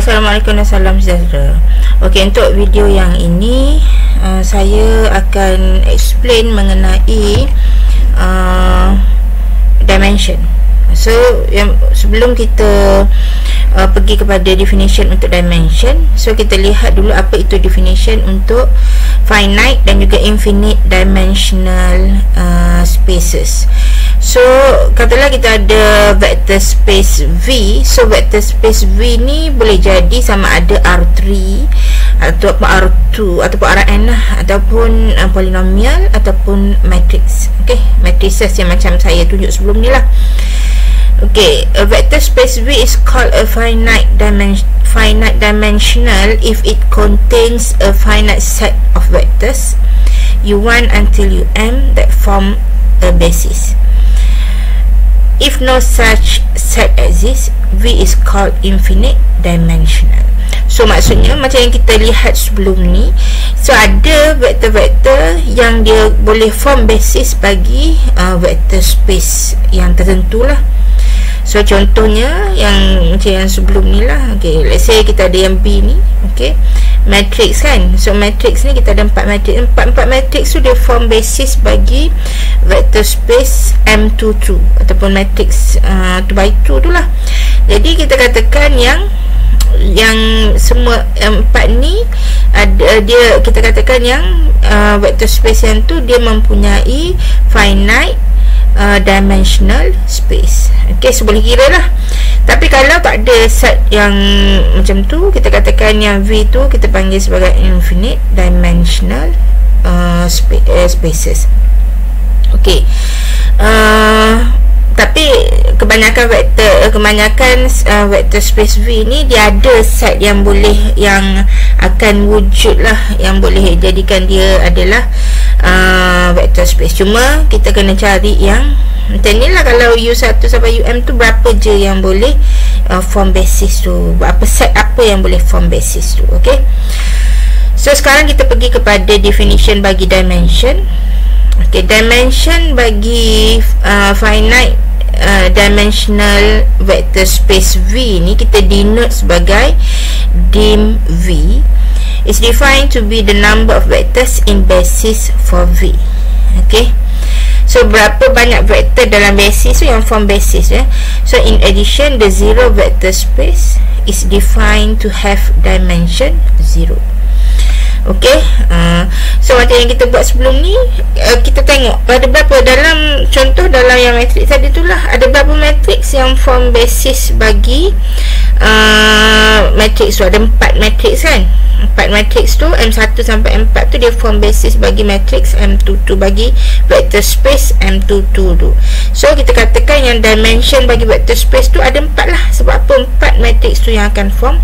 Assalamualaikum dan salam sejahtera. Okey, untuk video yang ini saya akan explain mengenai dimension. So sebelum kita pergi kepada definition untuk dimension, so kita lihat dulu apa itu definition untuk finite dan juga infinite dimensional spaces. So katalah kita ada vector space V. So vector space V ni boleh jadi sama ada R3 ataupun R2 ataupun Rn lah, ataupun polinomial ataupun matrix. Okey, matrices yang macam saya tunjuk sebelum ni lah. Okay, a vector space V is called a finite dimensional if it contains a finite set of vectors u1 until um that form a basis. If no such set exists, V is called infinite dimensional. So maksudnya macam yang kita lihat sebelum ni, so ada vektor-vektor yang dia boleh form basis bagi vector space yang tertentu lah. So contohnya yang macam yang sebelum ni lah. Okay, let's say kita ada yang B ni. Okay, matrix kan. So matrix ni kita ada 4 matrix. 4 matrix tu dia form basis bagi vector space M22 ataupun matrix 2x2 tu lah. Jadi kita katakan yang semua 4 ni ada, dia kita katakan yang vector space yang tu dia mempunyai finite dimensional space. Okay, so boleh kira lah. Tapi kalau tak ada set yang macam tu, kita katakan yang V tu kita panggil sebagai infinite dimensional spaces. Okay, tapi kebanyakan vector space V ni dia ada set yang boleh, yang akan wujud lah, yang boleh jadikan dia adalah vector space. Cuma kita kena cari yang macam ni lah. Kalau U1 sampai UM tu berapa je yang boleh form basis tu, berapa set apa yang boleh form basis tu. Okay, so sekarang kita pergi kepada definition bagi dimension. Okay, dimension bagi finite dimensional vector space V ni kita denote sebagai dim V. Is defined to be the number of vectors in basis for V. Okay, so berapa banyak vektor dalam basis tu yang form basis ya. So in addition, the zero vector space is defined to have dimension 0. Okay, so macam yang kita buat sebelum ni, kita tengok ada berapa dalam contoh dalam yang matrix tadi tu lah, ada berapa matrix yang form basis bagi matrix tu. Ada 4 matrix kan. 4 matrix tu M1 sampai M4 tu dia form basis bagi matrix M22, bagi vector space M22 tu. So kita katakan yang dimension bagi vector space tu ada 4 lah. Sebab apa? 4 matrix tu yang akan form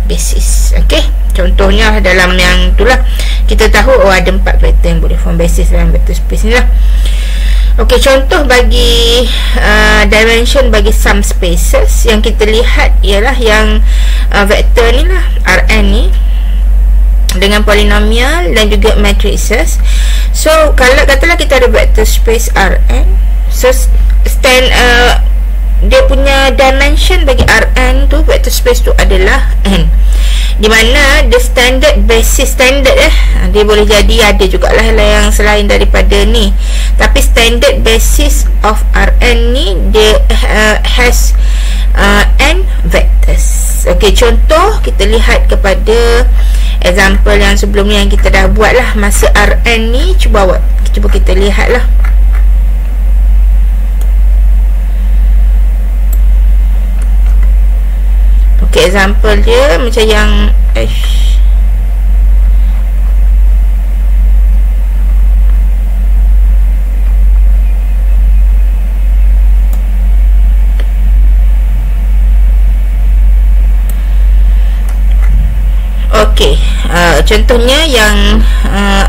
basis. Okay, contohnya dalam yang tu lah, kita tahu ada 4 vektor yang boleh form basis dalam vector space ni lah. Okay, contoh bagi dimension bagi some spaces yang kita lihat ialah yang vektor ni lah, Rn ni dengan polinomial dan juga matrices. So kalau katalah kita ada vector space Rn, so dia punya dimension bagi Rn tu, vector space tu adalah n, di mana the standard basis dia boleh jadi ada jugalah yang selain daripada ni, tapi standard basis of Rn ni dia has n vectors. Okay, contoh kita lihat kepada example yang sebelum ni yang kita dah buat lah masa Rn ni. Cuba kita lihat lah. Okay, example dia macam yang okay, contohnya yang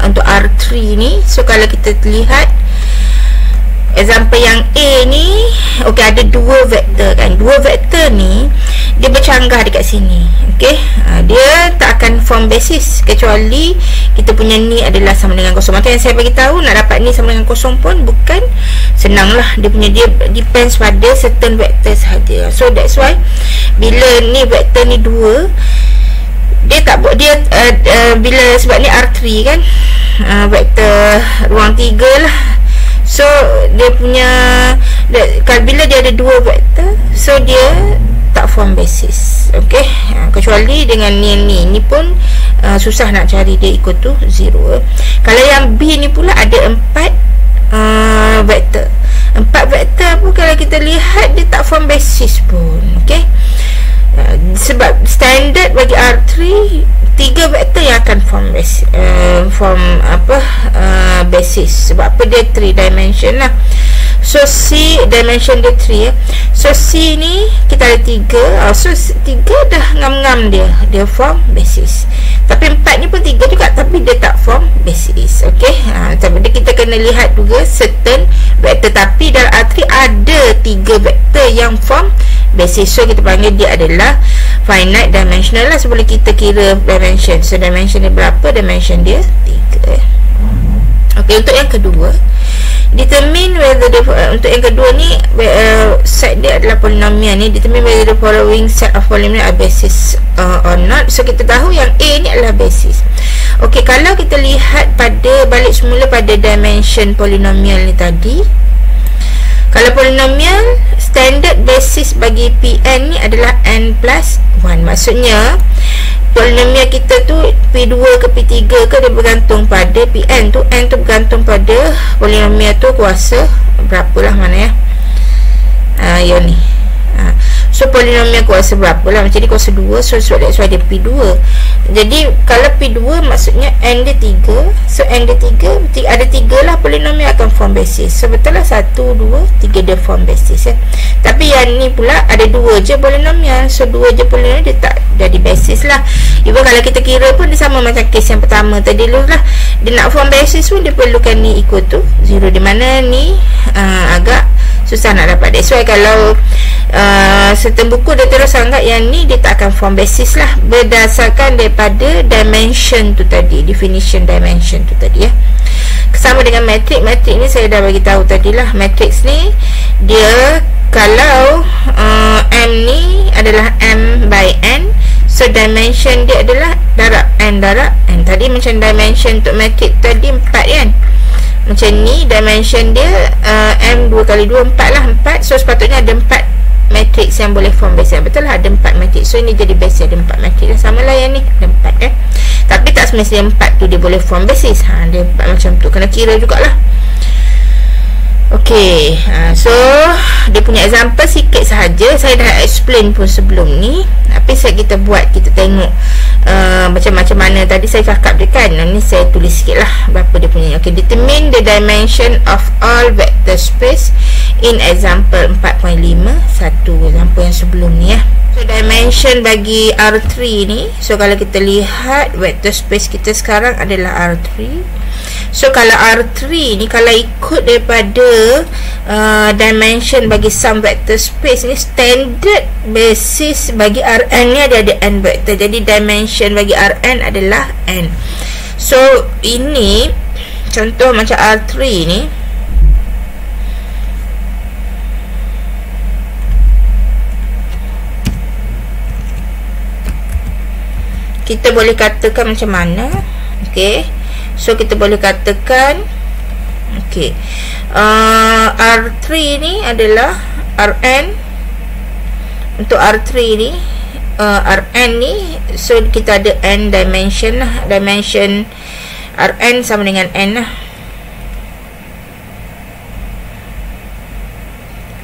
untuk R3 ni. So kalau kita lihat example yang A ni, okay, ada 2 vektor kan. 2 vektor ni dia bercanggah dekat sini. Okey, dia tak akan form basis kecuali kita punya ni adalah sama dengan kosong. Macam yang saya bagi tahu, nak dapat ni sama dengan kosong pun bukan senanglah. Dia depends pada certain vector sahaja. So that's why bila ni vektor ni 2, dia tak buat dia bila sebab ni R3 kan, vektor ruang 3 lah. So dia punya bila dia ada 2 vektor, so dia tak form basis. Okey, kecuali dengan ni pun susah nak cari dia ikut tu 0. Kalau yang B ni pula ada 4 vektor. 4 vektor pun kalau kita lihat dia tak form basis pun. Okey, sebab standard bagi R3 3 vektor yang akan form basis. Sebab apa? Dia 3 dimension lah. So C dimension dia 3 So C ni kita ada 3. So 3 dah ngam-ngam dia form basis. Tapi 4 ni pun 3 juga, tapi dia tak form basis. Okey, tapi kita kena lihat juga certain vektor. Tapi dalam R3 ada 3 vektor yang form basis. So kita panggil dia adalah finite dimensional lah. Sebelum kita kira dimension, so dimension dia berapa? Dimension dia 3. Okey, untuk yang kedua, determine whether untuk yang kedua ni set dia adalah polinomial ni. Determine whether the following set of polynomial are basis or not. So kita tahu yang A ni adalah basis. Okey, kalau kita lihat balik semula pada dimension polinomial ni tadi, kalau polinomial standard basis bagi Pn ni adalah n plus 1. Maksudnya polinomial kita tu P2 ke P3 ke, dia bergantung pada Pn tu. N tu bergantung pada polinomial tu kuasa berapalah, mana ya, yang ni. So polinomial kuasa berapalah, macam ni kuasa 2. So that's why dia P2. Jadi kalau P2 maksudnya n dia 3. So n dia 3, ada 3 lah polinomial akan form basis. So betul lah 1, 2, 3 dia form basis ya. Tapi yang ni pula ada 2 je polinomial. So 2 je polinomial, dia tak jadi basis lah. Even kalau kita kira pun dia sama macam case yang pertama tadi dulu lah. Dia nak form basis pun dia perlukan ni equal to 0, di mana ni agak susah nak dapat. That's why kalau certain buku dia terus anggap yang ni dia tak akan form basis lah, berdasarkan daripada dimension tu tadi, definition dimension tu tadi ya. Sama dengan matrix. Matrix ni saya dah bagi tahu tadi lah. Matrix ni dia kalau M ni adalah M by N, so dimension dia adalah darab N darab N. Tadi macam dimension untuk matrix tadi 4 kan. Macam ni dimension dia M 2 kali 2 4 lah, 4. So sepatutnya ada 4 matrix yang boleh form basis. Betul lah, ada 4 matrix. So ini jadi basis, ada 4 matrix lah. Sama lah yang ni, ada 4 tapi tak semestinya 4 tu dia boleh form basis. Dia 4 macam tu, kena kira jugalah. Okey, so dia punya example sikit sahaja. Saya dah explain pun sebelum ni, tapi kita buat, kita tengok macam mana tadi saya cakap dia kan. Ni saya tulis sikit lah berapa dia punya. Okey, determine the dimension of all vector space in example 4.5. Satu example yang sebelum ni ya. So dimension bagi R3 ni, so kalau kita lihat vector space kita sekarang adalah R3. So kalau R3 ni, kalau ikut daripada dimension bagi some vector space ni, standard basis bagi Rn ni ada n vector. Jadi dimension bagi Rn adalah n. So ini contoh macam R3 ni, kita boleh katakan macam mana. Okey, so kita boleh katakan okey, R3 ni adalah Rn. Untuk R3 ni, Rn ni, so kita ada n dimension lah. Dimension Rn sama dengan n lah.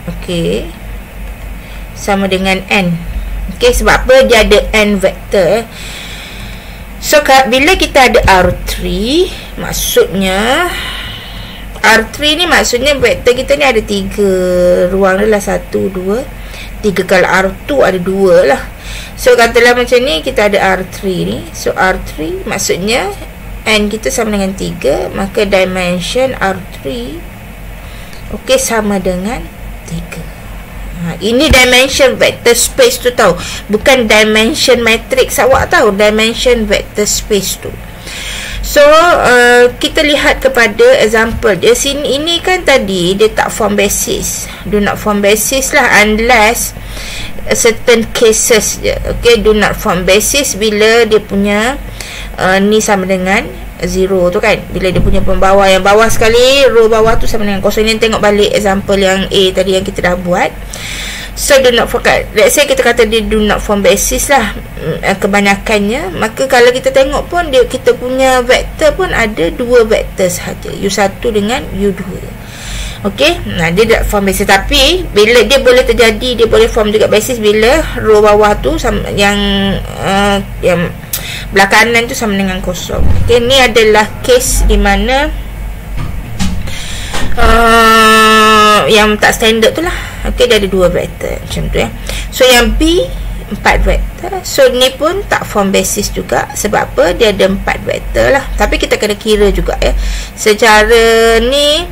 Okey, sama dengan n. Okey, sebab apa? Dia ada n vektor. So bila kita ada R3, maksudnya R3 ni maksudnya vektor kita ni ada 3 ruang adalah 1, 2, 3. Kalau R2 ada 2 lah. So katalah macam ni, kita ada R3 ni. So R3 maksudnya n kita sama dengan 3, maka dimension R3 okey sama dengan 3. Ini dimension vector space tu tau, bukan dimension matrix awak tau, dimension vector space tu. So kita lihat kepada example dia sini. Ini kan tadi dia tak form basis, do not form basis lah, unless certain cases je. Okay, do not form basis bila dia punya ni sama dengan 0 tu kan, bila dia punya pembawah yang bawah sekali, row bawah tu sama dengan kosong. Ni tengok balik example yang A tadi yang kita dah buat. So do not form, let's say kita kata dia do not form basis lah kebanyakannya, maka kalau kita tengok pun dia, kita punya vektor pun ada 2 vektor sahaja, U1 dengan U2. Okey, nah dia tak form basis, tapi bila dia boleh terjadi, dia boleh form juga basis bila row bawah tu sama, yang belah kanan tu sama dengan kosong. Okey, ni adalah case di mana yang tak standard tu lah. Okey, dia ada 2 vektor macam tu ya. So yang B 4 vektor. So ni pun tak form basis juga. Sebab apa? Dia ada 4 vektor lah. Tapi kita kena kira juga ya. Secara ni,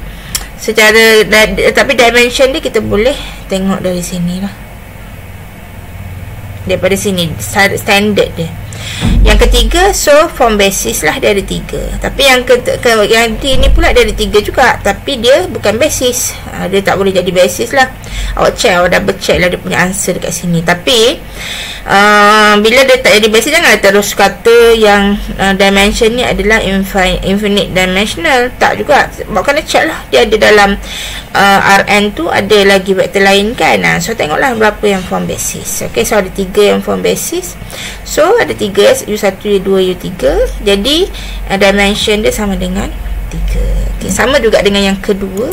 tapi dimension dia kita boleh tengok dari sini lah. Daripada sini standard dia. Yang ketiga, so form basis lah, dia ada 3. Tapi yang yang D ni pula dia ada 3 juga, tapi dia bukan basis. Dia tak boleh jadi basis lah. Awak check, awak double check lah dia punya answer dekat sini. Tapi bila dia tak jadi basis, jangan terus kata yang dimension ni adalah infinite dimensional. Tak juga. Awak kena check lah, dia ada dalam Rn tu ada lagi vektor lain kan. So tengoklah berapa yang form basis. Okay, so ada 3 yang form basis. So ada 3, U1, U2, U3. Jadi dimension dia sama dengan 3. Okay, sama juga dengan yang kedua.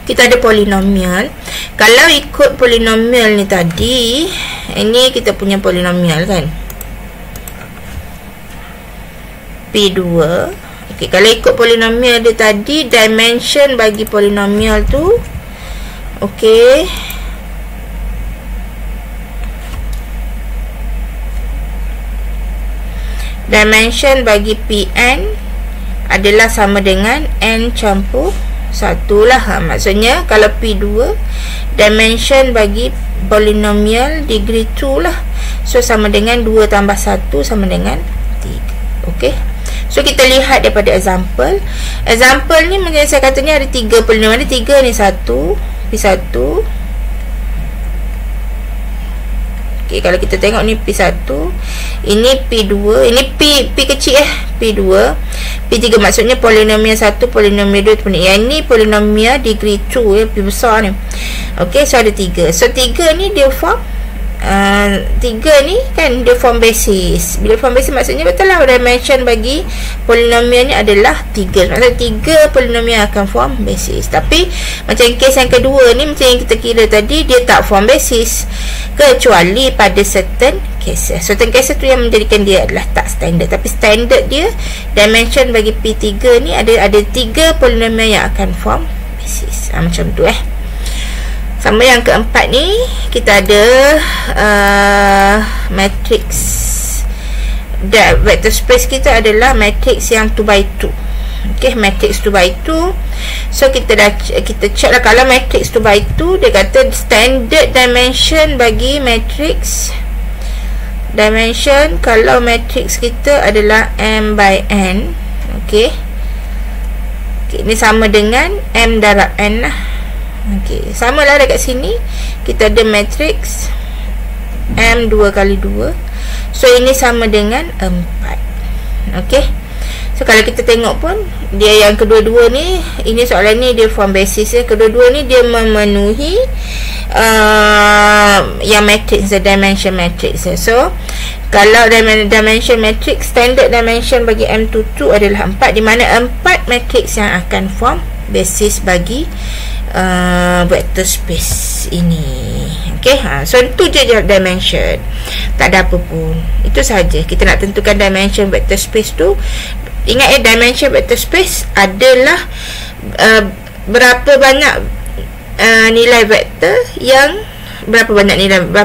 Kita ada polinomial. Kalau ikut polinomial ni tadi, ini kita punya polinomial kan, P2. Okay, kalau ikut polinomial dia tadi, dimension bagi polinomial tu, okay, dimension bagi Pn adalah sama dengan n campur 1 lah. Maksudnya kalau P2 dimension bagi polinomial degree 2 lah. So sama dengan 2 tambah 1 sama dengan 3. Okay, so kita lihat daripada example. Example ni macam saya katanya ada 3 polinomial. Ada 3 ni, 1 P1. Okay, kalau kita tengok ni P1, ini P2, ini P kecil P2, P3. Maksudnya polinomial 1, polinomial 2. Yang ni polinomial degree 2 ya, P besar ni. Okay, so ada 3. So 3 ni dia form 3 ni kan dia form basis. Bila form basis maksudnya betul lah dimension bagi polinomial ni adalah 3. Maksudnya 3 polinomial akan form basis. Tapi macam case yang kedua ni, macam yang kita kira tadi, dia tak form basis kecuali pada certain cases. Certain cases tu yang menjadikan dia adalah tak standard. Tapi standard dia dimension bagi P3 ni ada 3 polinomial yang akan form basis. Macam tu Sama yang keempat ni, kita ada matrix. Vector space kita adalah matrix yang 2x2. Okay, matrix 2x2. So kita check lah. Kalau matrix 2x2, dia kata standard dimension bagi matrix dimension kalau matrix kita adalah m by n. Okay, ini sama dengan m darab n lah. Okey, samalah dekat sini kita ada matrix M 2 kali 2. So ini sama dengan 4. Okey. So kalau kita tengok pun dia yang kedua-dua ni, ini soalan ni dia form basis ya. Kedua-dua ni dia memenuhi yang matrix, dimension matrix ya. So kalau dimension matrix, standard dimension bagi M22 adalah 4, di mana 4 matrix yang akan form basis bagi vector space ini. Okay, so itu je dimension. Tak ada apa pun. Itu saja. Kita nak tentukan dimension vector space tu. Ingat dimension vector space adalah berapa banyak nilai vektor yang berapa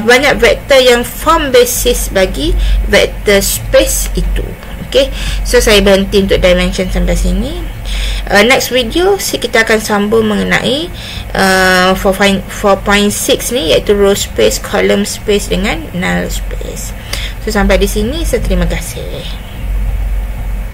banyak vektor yang form basis bagi vector space itu. Okay, so saya berhenti untuk dimension sampai sini. Next video kita akan sambung mengenai 4.6 ni, iaitu row space, column space dengan null space. So sampai di sini, saya terima kasih.